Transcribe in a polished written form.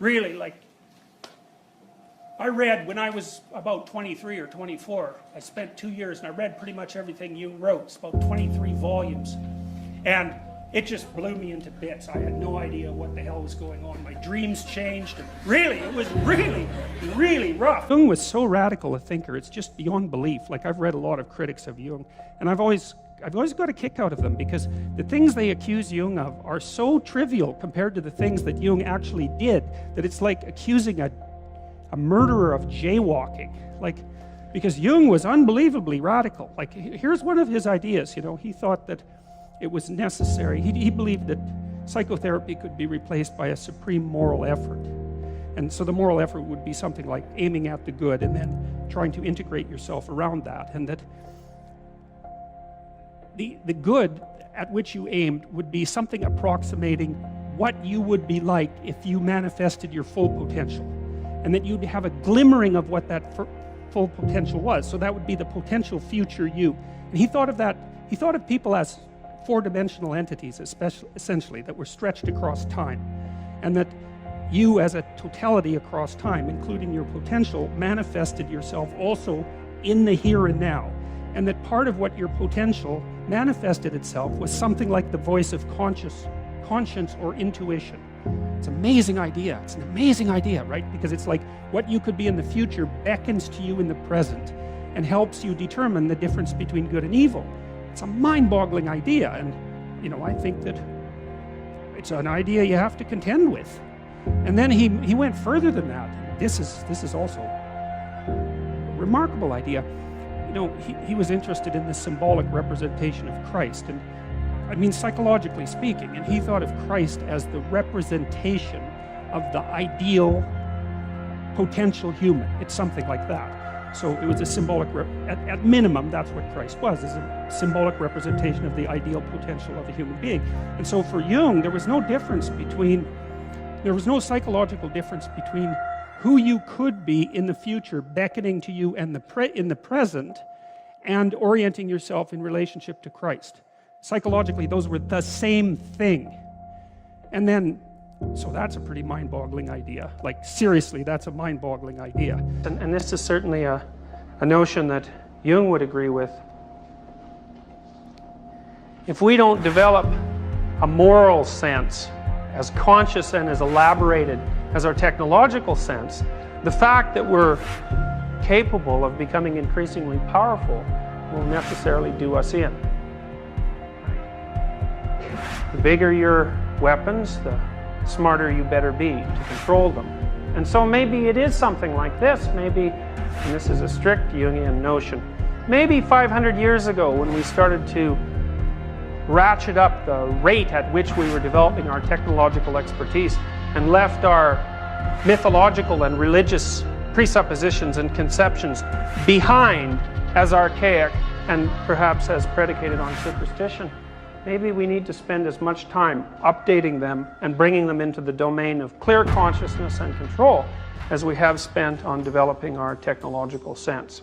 really, like, I read when I was about 23 or 24, I spent 2 years and I read pretty much everything Jung wrote. It's about 23 volumes. And it just blew me into bits. I had no idea what the hell was going on. My dreams changed. And really, it was really, really rough. Jung was so radical a thinker, it's just beyond belief. Like, I've read a lot of critics of Jung, and I've always got a kick out of them, because the things they accuse Jung of are so trivial compared to the things that Jung actually did, that it's like accusing a murderer of jaywalking. Like, because Jung was unbelievably radical. Like, here's one of his ideas, you know. He thought that it was necessary. He believed that psychotherapy could be replaced by a supreme moral effort. And so the moral effort would be something like aiming at the good and then trying to integrate yourself around that. And that the good at which you aimed would be something approximating what you would be like if you manifested your full potential. And that you'd have a glimmering of what that full potential was. So that would be the potential future you. And he thought of people as four-dimensional entities, essentially, that were stretched across time. And that you, as a totality across time, including your potential, manifested yourself also in the here and now. And that part of what your potential manifested itself was something like the voice of conscience or intuition. It's an amazing idea. It's an amazing idea, right? Because it's like what you could be in the future beckons to you in the present and helps you determine the difference between good and evil. It's a mind-boggling idea, and you know, I think that it's an idea you have to contend with. And then he went further than that. This is also a remarkable idea. You know, he was interested in the symbolic representation of Christ, and I mean, psychologically speaking, and he thought of Christ as the representation of the ideal potential human. It's something like that. So it was a symbolic, at minimum, that's what Christ was, is a symbolic representation of the ideal potential of a human being. And so for Jung, there was no psychological difference between who you could be in the future, beckoning to you in the present, and orienting yourself in relationship to Christ. Psychologically, those were the same thing. And then, so that's a pretty mind-boggling idea. Like, seriously, that's a mind-boggling idea. And this is certainly a notion that Jung would agree with. If we don't develop a moral sense as conscious and as elaborated as our technological sense, the fact that we're capable of becoming increasingly powerful will necessarily do us in. The bigger your weapons, the smarter you better be to control them. And so maybe it is something like this. Maybe, and this is a strict Jungian notion, maybe 500 years ago when we started to ratchet up the rate at which we were developing our technological expertise and left our mythological and religious presuppositions and conceptions behind as archaic and perhaps as predicated on superstition. Maybe we need to spend as much time updating them and bringing them into the domain of clear consciousness and control as we have spent on developing our technological sense.